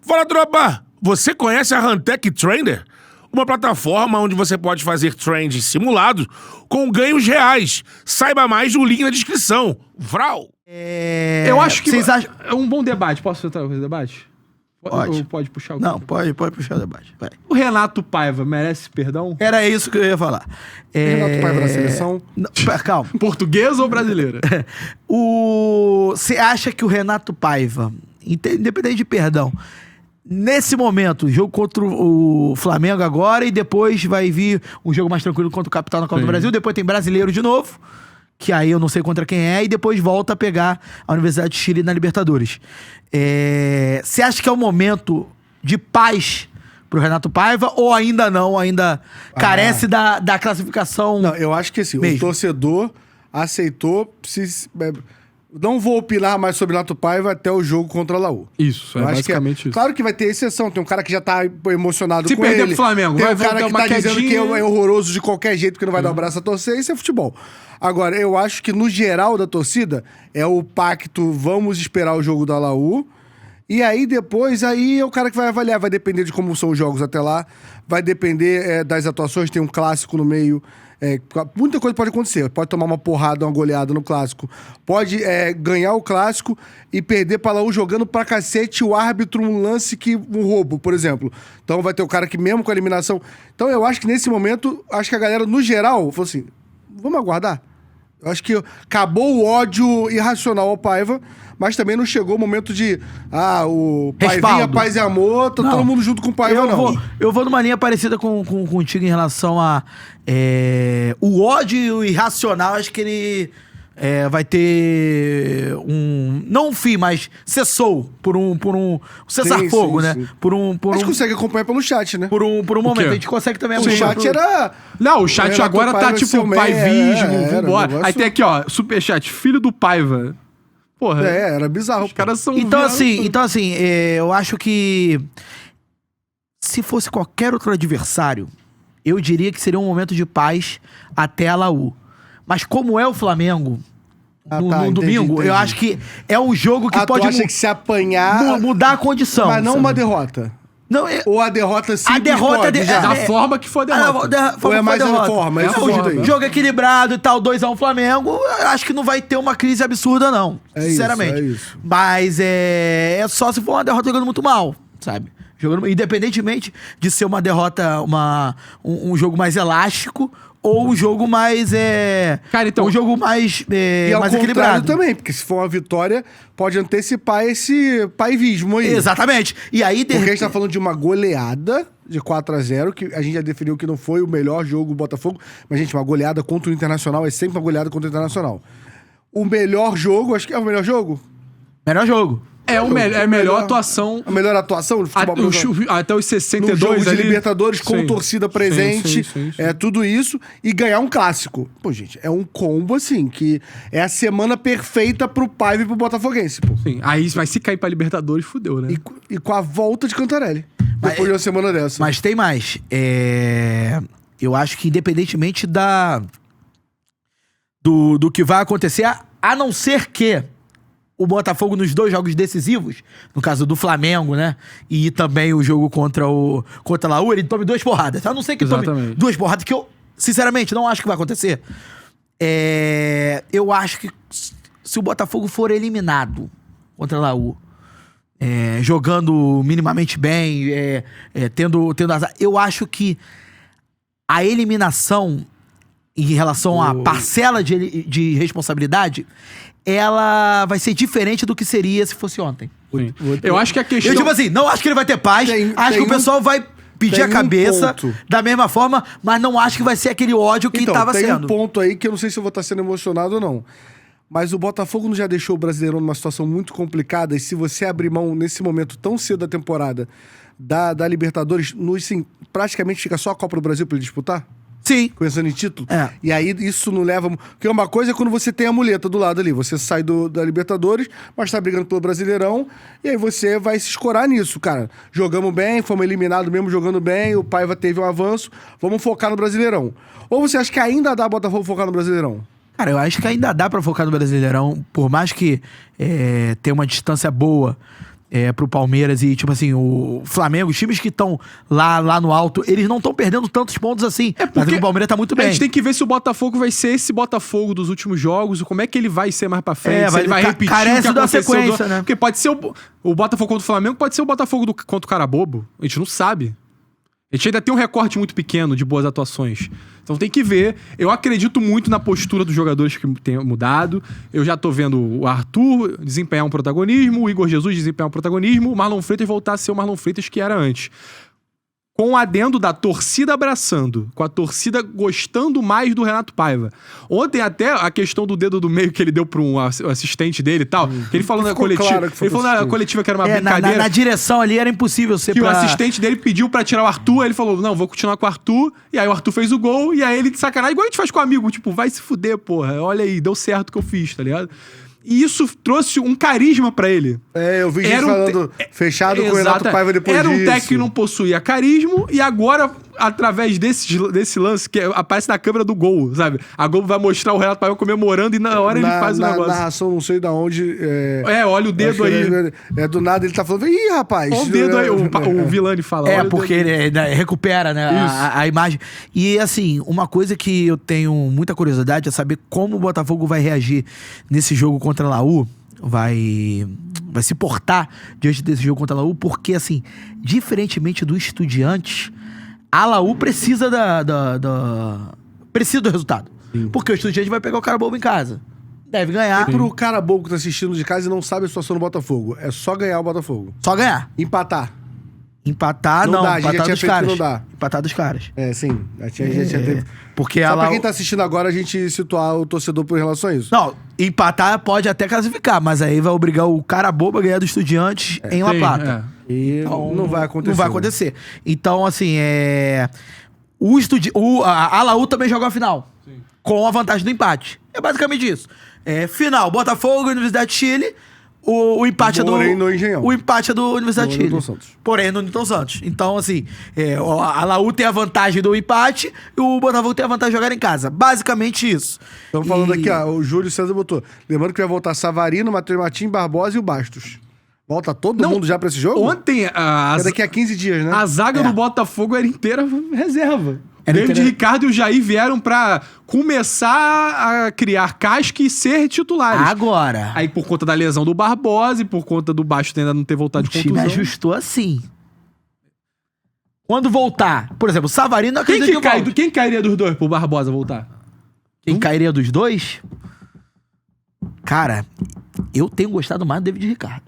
Fala, tropa! Você conhece a Huntech Trader? Uma plataforma onde você pode fazer trades simulados com ganhos reais. Saiba mais no link na descrição. Vral! Eu acho que Vocês acham... é um bom debate. Posso entrar no debate? Pode. Ou pode puxar o Não, pode puxar o debate. Vai. O Renato Paiva merece perdão? Era isso que eu ia falar. Renato Paiva da seleção? Não, calma. Portuguesa ou brasileira? Você acha que o Renato Paiva, independente de perdão, nesse momento, jogo contra o Flamengo agora e depois vai vir um jogo mais tranquilo contra o Capital na Copa do Brasil, depois tem Brasileiro de novo, que aí eu não sei contra quem é, e depois volta a pegar a Universidade de Chile na Libertadores. Você acha que é o momento de paz pro Renato Paiva ou ainda não, ainda carece da classificação? Não, eu acho que assim, mesmo. o torcedor aceitou. Não vou opinar mais sobre Renato Paiva até o jogo contra a Laú. Isso, Eu acho basicamente que isso. Claro que vai ter exceção. Tem um cara que já tá emocionado Se com perder ele. pro Flamengo, tem vai um cara dar que uma tá dizendo que quedinha. é horroroso de qualquer jeito, que não vai dar o braço a torcer. Isso é futebol. Agora, eu acho que no geral da torcida é o pacto, vamos esperar o jogo da Laú. E aí depois, aí é o cara que vai avaliar. Vai depender de como são os jogos até lá. Vai depender das atuações. Tem um clássico no meio. Muita coisa pode acontecer. Pode tomar uma porrada, uma goleada no clássico. Pode ganhar o clássico e perder para Laú jogando pra cacete o árbitro um lance um roubo, por exemplo. Então vai ter o cara que mesmo com a eliminação... Então eu acho que nesse momento, acho que a galera, no geral, falou assim, vamos aguardar. Eu acho que acabou o ódio irracional ao Paiva, mas também não chegou o momento de o Paivinha, paz e amor, tá todo mundo junto com o Paiva, não. Eu vou numa linha parecida contigo em relação a o ódio irracional. Acho que ele vai ter não um fim, mas cessou por um cessar-fogo, né? Sim. Por A gente consegue acompanhar pelo chat, né? por um momento. quê? A gente consegue também O chat era... Não, o chat Renato agora tá Paiva tipo seu paivismo, era um vambora. negócio- Aí tem aqui, ó, superchat, filho do Paiva. Porra, era bizarro. os caras são... Então viados. assim, eu acho que se fosse qualquer outro adversário, eu diria que seria um momento de paz até a Laú. Mas como é o Flamengo no entendi, domingo, entendi. eu acho que é um jogo que Tu pode acha que se apanhar... mudar a condição. Mas não sabe? uma derrota. Não, Ou a derrota simples A derrota pode, já. Da forma que for a derrota. Ou é mais a forma, é isso o aí. jogo equilibrado e tal, 2-1 Flamengo, eu acho que não vai ter uma crise absurda, não. É isso, sinceramente. é isso. Mas é só se for uma derrota jogando muito mal, sabe? Independentemente de ser uma derrota, um jogo mais elástico ou um jogo mais. Cara, então- um jogo mais, E ao mais contrário equilibrado. também, porque se for uma vitória, pode antecipar esse paivismo aí. Exatamente. E aí, Porque a gente tá falando de uma goleada de 4-0, que a gente já definiu que não foi o melhor jogo do Botafogo, mas, gente, uma goleada contra o Internacional é sempre uma goleada contra o Internacional. O melhor jogo, acho que é o melhor jogo. melhor jogo. É a melhor atuação A melhor atuação do futebol brasileiro. até os No 62 jogo de ali. Libertadores, com Sim. torcida presente, Sim. tudo isso, e ganhar um clássico. Pô, gente, é um combo, assim, que é a semana perfeita pro Paiva e pro Botafoguense, pô. Sim. Aí, mas se cair pra Libertadores, fudeu, né? E com a volta de Cantarelli, depois de uma semana dessa. Mas tem mais. Eu acho que independentemente do que vai acontecer, a não ser que o Botafogo nos 2 jogos decisivos, no caso do Flamengo, né? E também o jogo contra a Laú, ele tome 2 porradas. A não ser que tome Exatamente. 2 porradas, que eu, sinceramente, não acho que vai acontecer. Eu acho que se o Botafogo for eliminado contra a Laú, jogando minimamente bem, tendo azar, eu acho que a eliminação em relação à parcela de responsabilidade, ela vai ser diferente do que seria se fosse ontem. Sim. Eu acho que a questão... Eu, tipo assim, não acho que ele vai ter paz, acho que o pessoal vai pedir tem a cabeça ponto. da mesma forma, mas não acho que vai ser aquele ódio que Então, tava tem sendo. um ponto aí que eu não sei se eu vou estar sendo emocionado ou não. Mas o Botafogo não já deixou o Brasileirão numa situação muito complicada, e se você abrir mão nesse momento tão cedo da temporada da Libertadores, assim, praticamente fica só a Copa do Brasil pra ele disputar? Sim. Pensando em título. É. E aí isso não leva... Porque uma coisa é quando você tem a muleta do lado ali. Você sai da Libertadores, mas tá brigando pelo Brasileirão. E aí você vai se escorar nisso, cara. Jogamos bem, fomos eliminados mesmo jogando bem. O Paiva teve um avanço. Vamos focar no Brasileirão. Ou você acha que ainda dá Botafogo focar no Brasileirão? Cara, eu acho que ainda dá pra focar no Brasileirão, por mais que tenha uma distância boa pro Palmeiras e, tipo assim, o Flamengo, os times que estão lá no alto, eles não estão perdendo tantos pontos assim. Mas o Palmeiras tá muito bem. A gente tem que ver se o Botafogo vai ser esse Botafogo dos últimos jogos, como é que ele vai ser mais pra frente, se ele vai repetir carece o que da aconteceu sequência, né? Porque pode ser o Botafogo contra o Flamengo, pode ser o Botafogo contra o Carabobo. A gente não sabe. A gente ainda tem um recorte muito pequeno de boas atuações. Então tem que ver. Eu acredito muito na postura dos jogadores que tem mudado. Eu já tô vendo o Arthur desempenhar um protagonismo, o Igor Jesus desempenhar um protagonismo, o Marlon Freitas voltar a ser o Marlon Freitas que era antes. Com o adendo da torcida abraçando, com a torcida gostando mais do Renato Paiva. Ontem até a questão do dedo do meio que ele deu para um assistente dele e tal, que ele falou na coletiva, claro que foi ele falou na coletiva que era uma Na brincadeira. direção ali era impossível ser Que o assistente dele pediu pra tirar o Arthur, aí ele falou, não, vou continuar com o Arthur, e aí o Arthur fez o gol, e aí ele de sacanagem, igual a gente faz com o amigo, tipo, vai se fuder, porra, olha aí, deu certo o que eu fiz, tá ligado? E isso trouxe um carisma pra ele. Eu vi gente falando fechado com o Renato Paiva depois disso. Era um técnico que não possuía carisma, e agora, através desse lance, que aparece na câmera do gol, sabe? A Globo vai mostrar o Renato Paiva comemorando, e na hora ele faz o negócio. Na narração, não sei de onde... olha o dedo aí. Do nada ele tá falando, ih, rapaz... Olha o dedo aí, o Villani fala. Porque ele recupera, né, a imagem. E, assim, uma coisa que eu tenho muita curiosidade é saber como o Botafogo vai reagir nesse jogo contra a Laú. Vai se portar diante desse jogo contra a Laú, porque, assim, diferentemente do Estudiantes, a Laú precisa precisa do resultado. Sim. Porque o Estudiantes vai pegar o Carabobo em casa. Deve ganhar. E pro Carabobo que tá assistindo de casa e não sabe a situação do Botafogo, é só ganhar o Botafogo. Só ganhar. Empatar. Empatar, não dá, empatar dos caras. Não dá. Empatar dos caras. Sim. A gente já teve... Porque só ela... pra quem tá assistindo agora, a gente situar o torcedor por relação a isso. Não, empatar pode até classificar, mas aí vai obrigar o Carabobo a ganhar do Estudiantes em La Plata. E então, não vai acontecer. Não vai acontecer. Então, assim, a Laú também joga a final. Sim. Com a vantagem do empate. É basicamente isso. Final, Botafogo, Universidade de Chile... O empate é do... no Engenhão. O empate é do Universidade de Chile. Porém, no Newton Santos. Então, assim, a Laú tem a vantagem do empate e o Botafogo tem a vantagem de jogar em casa. Basicamente isso. Estamos falando aqui, o Júlio César botou. Lembrando que vai voltar Savarino, Matheus Martins, Barbosa e o Bastos. Volta todo mundo já pra esse jogo? Ontem... daqui a 15 dias, né? A zaga do Botafogo era inteira reserva. David Ricardo e o Jair vieram pra começar a criar casca e ser titulares. Agora. Aí por conta da lesão do Barbosa e por conta do Bastos ainda não ter voltado de contusão. O time ajustou assim. Quando voltar, por exemplo, o Savarino não acredita que volta. Quem cairia dos dois pro Barbosa voltar? Quem cairia dos dois? Cara, eu tenho gostado mais do David Ricardo.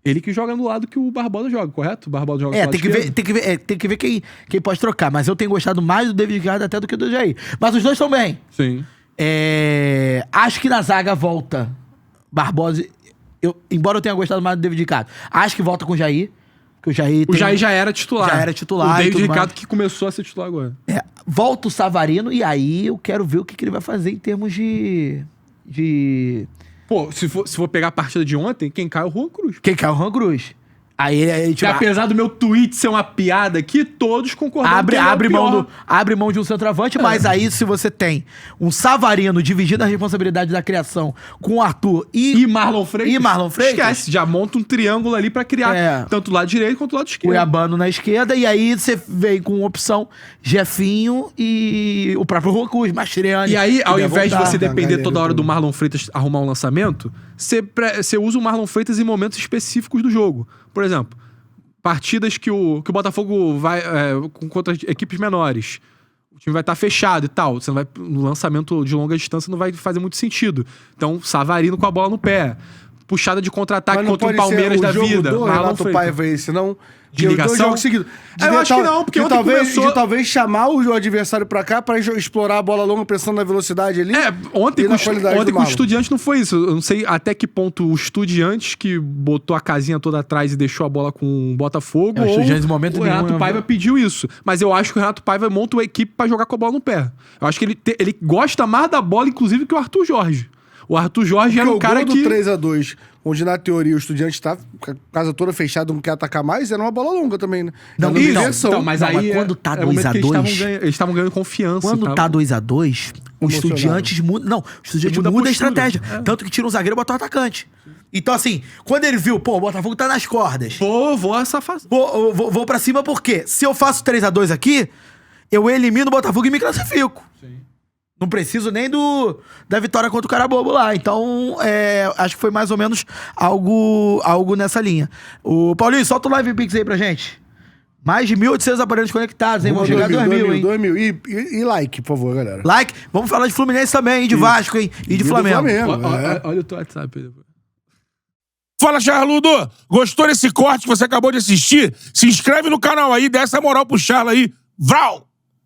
Ele que joga no lado que o Barbosa joga, correto? O Barbosa joga tem que ver quem pode trocar. Mas eu tenho gostado mais do David Ricardo até do que do Jair. Mas os dois estão bem. Sim. Acho que na zaga volta Barbosa. Embora eu tenha gostado mais do David Ricardo, acho que volta com o Jair. Que o Jair já era titular. Já era titular. O David Ricardo que começou a ser titular agora. Volta o Savarino e aí eu quero ver o que ele vai fazer em termos de... Pô, se for pegar a partida de ontem, quem cai é o Juan Cruz. Aí tipo, apesar do meu tweet ser uma piada aqui, todos concordam abre mão de um centroavante, mas aí se você tem um Savarino dividindo a responsabilidade da criação com o Arthur e Marlon Freitas, esquece, já monta um triângulo ali pra criar tanto o lado direito quanto o lado esquerdo. Cuiabano na esquerda, e aí você vem com opção Jefinho e o próprio Juan Cruz, Mastriani. E aí, ao invés de você depender toda hora do Marlon Freitas arrumar um lançamento, você usa o Marlon Freitas em momentos específicos do jogo. Por exemplo, partidas que o Botafogo vai contra equipes menores. O time vai estar fechado e tal. Você não vai, no lançamento de longa distância não vai fazer muito sentido. Então, Savarino com a bola no pé. Puxada de contra-ataque contra o Palmeiras da vida. Do Renato Paiva esse, não... De ligação? 2 jogos seguidos. Eu acho que não, porque ontem começou... De talvez chamar o adversário pra cá pra explorar a bola longa pensando na velocidade ali. Ontem com o Estudiantes não foi isso. Eu não sei até que ponto o Estudiantes que botou a casinha toda atrás e deixou a bola com o Botafogo o Estudiantes, no momento o Renato Paiva pediu isso. Mas eu acho que o Renato Paiva monta uma equipe pra jogar com a bola no pé. Eu acho que ele gosta mais da bola, inclusive, que o Arthur Jorge. O Arthur Jorge era um cara que... O 3-2, onde na teoria o Estudiante tá com a casa toda fechada, não quer atacar mais, era uma bola longa também, né? Mas quando tá 2-2... Eles estavam ganhando confiança. Quando tá 2-2, o Estudiantes muda... Não, o Estudiante muda a estratégia. Tanto que tira um zagueiro e bota um atacante. Então, assim, quando ele viu, pô, o Botafogo tá nas cordas. Vou essa fase. Vou pra cima porque se eu faço 3x2 aqui, eu elimino o Botafogo e me classifico. Sim. Não preciso nem da vitória contra o Carabobo lá. Então, acho que foi mais ou menos algo nessa linha. O Paulinho, solta o Live Pix aí pra gente. Mais de 1.800 aparelhos conectados, hein? Vamos chegar a 2.000, hein? 2.000. E like, por favor, galera. Like. Vamos falar de Fluminense também, hein? De Vasco, hein? E de Flamengo. Olha o teu WhatsApp aí. Fala, Charludo! Gostou desse corte que você acabou de assistir? Se inscreve no canal aí, dá essa moral pro Charla aí. Vral!